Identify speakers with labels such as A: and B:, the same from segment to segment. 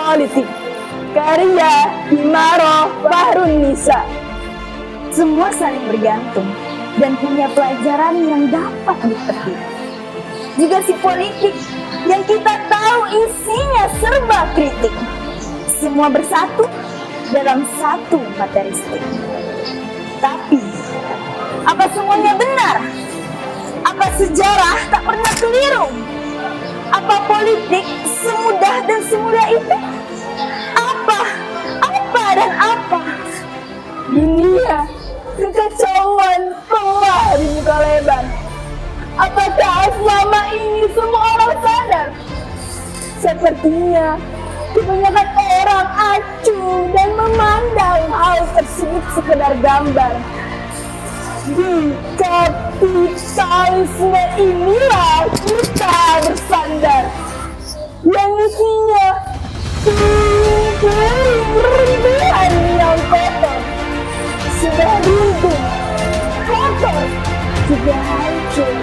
A: Politik, karya Imaro Bahrun Nisa. Semua saling bergantung dan punya pelajaran yang dapat dipetik. Juga si politik yang kita tahu isinya serba kritik. Semua bersatu dalam satu materistik. Tapi, apa semuanya benar? Apa sejarah tak pernah keliru? Apa politik semudah dan semudah itu? Apa dan apa? Dunia kekacauan telah dibuka lebar. Apakah selama ini semua orang sadar? Sepertinya kebanyakan orang acuh dan memandang hal tersebut sekedar gambar. Di kapitalisme inilah kita bersandar, yang isinya ribuan yang kotor, sudah runtuh, kotor, juga hancur.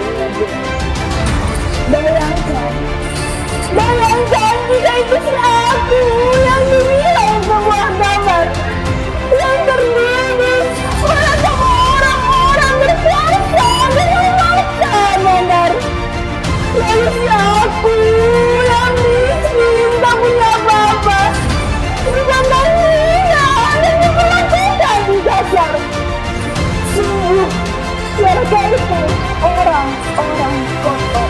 A: Bayangkan jika itu si aku yang dibilang sebuah gambar yang terdiri merasa orang-orang berkuasa dan memaksa benar. Lalu si aku yang miskin tak punya apa-apa, dipandang hina dan diperlakukan dasar. Sungguh mereka itu orang-orang kotor.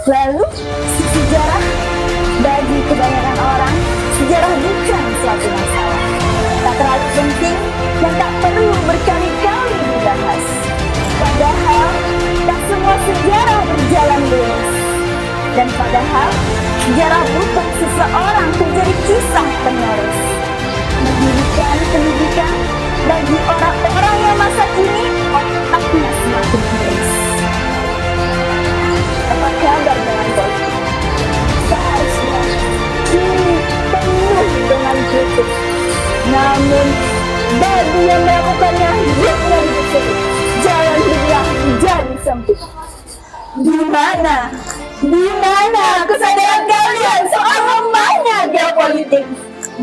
A: Lalu si sejarah, bagi kebanyakan orang sejarah bukan suatu masalah, tak terlalu penting dan tak perlu berkali-kali dibahas. Padahal tak semua sejarah berjalan lurus. Dan padahal sejarah bukan seseorang menjadi kisah penerus. Menjadikan pendidikan bagi orang-orang yang masa kini otaknya semakin keras. Apa kabar dengan politik? Seharusnya kini penuh dengan kritik. Namun bagi yang melakukannya hidupnya ditutup, jalan hidupnya menjadi sempit. Di mana kesadaran kalian soal lemahnya geopolitik?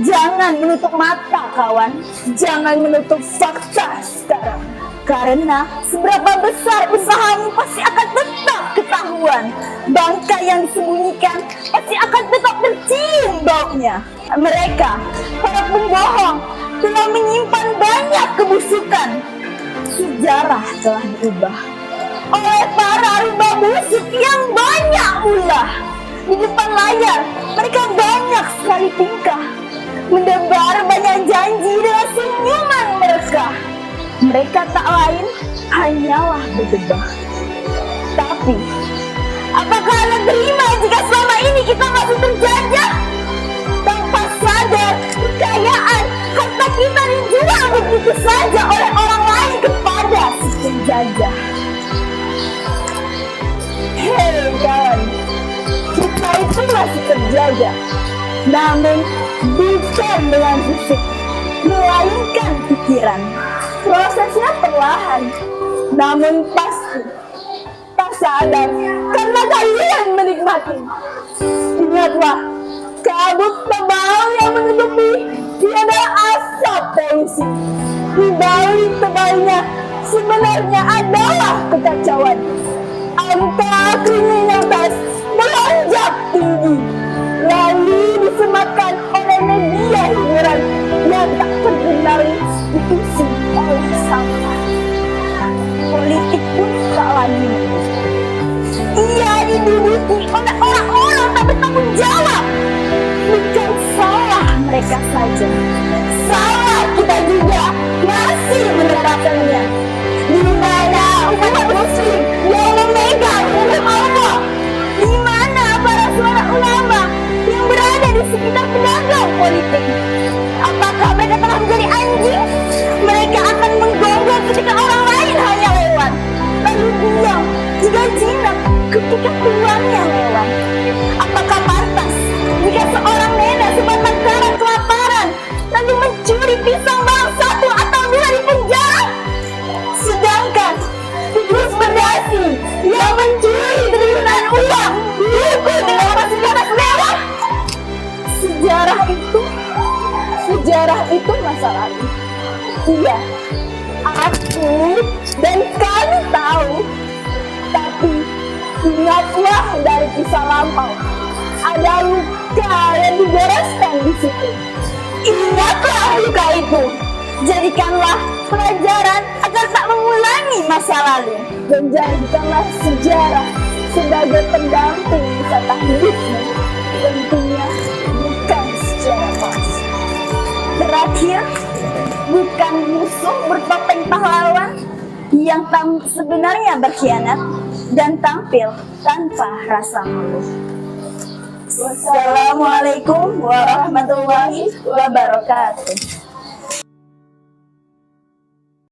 A: Jangan menutup mata kawan, jangan menutup fakta sekarang. Karena seberapa besar usahamu pasti akan tetap ketahuan. Bangkai yang disembunyikan pasti akan tetap tercium baunya. Mereka, para pembohong, telah menyimpan banyak kebusukan. Sejarah telah diubah oleh para rubah busuk yang banyak ulah. Di depan layar, mereka banyak sekali tingkah, mendebar banyak janji dengan senyuman mereka. Mereka tak lain hanyalah berdebah. Tapi, apakah Anda terima jika selama ini kita masih terjajah? Tanpa sadar, kekayaan, harta kita dijual begitu saja oleh orang lain kepada si penjajah. Hei kawan, kita itu masih terjajah, namun bukan dengan fisik, melainkan pikiran. Prosesnya perlahan, namun pasti tak sadar karena kalian menikmati. Ingatlah, kabut tebal yang menutupi tiada asap polusi. Di balik tebalnya sebenarnya adalah kekacauan. Angka kriminalitas melonjak tinggi, lalu disematkan oleh media hiburan yang tak terkendali, diisi oleh sampah. Politik pun tak lagi. Ia diduduki oleh orang-orang tak bertanggung jawab. Bukan salah mereka saja, salah kita juga masih menerapkannya. Di mana umat muslim yang memegang hukum Allah? Di mana para suara ulama yang berada di sekitar pedagang politik? Apakah mereka telah menjadi anjing? Mereka akan menggonggong ketika orang lain hanya lewat, lalu diam jika jinak ketika tuannya lewat. Apakah pantas jika seorang nena sebatang kara kelaparan lalu mencuri pisang barang satu atau dua di penjara? Sedangkan Idrus Berdasi yang mencuri triliunan uang dihukum dengan fasilitas mewah? sejarah itu masa lalu. Iya, aku dan kamu tahu. Tapi ingatlah dari kisah lampau. Ada luka yang digoreskan di situ. Ingatlah luka itu. Jadikanlah pelajaran agar tak mengulangi masa lalu. Dan jadikanlah sejarah sebagai pendamping wisata hidupmu. Tentunya bukan secara pasti. Terakhir, bukan musuh bertopeng pahlawan yang sebenarnya berkhianat dan tampil tanpa rasa malu. Wassalamualaikum warahmatullahi wabarakatuh.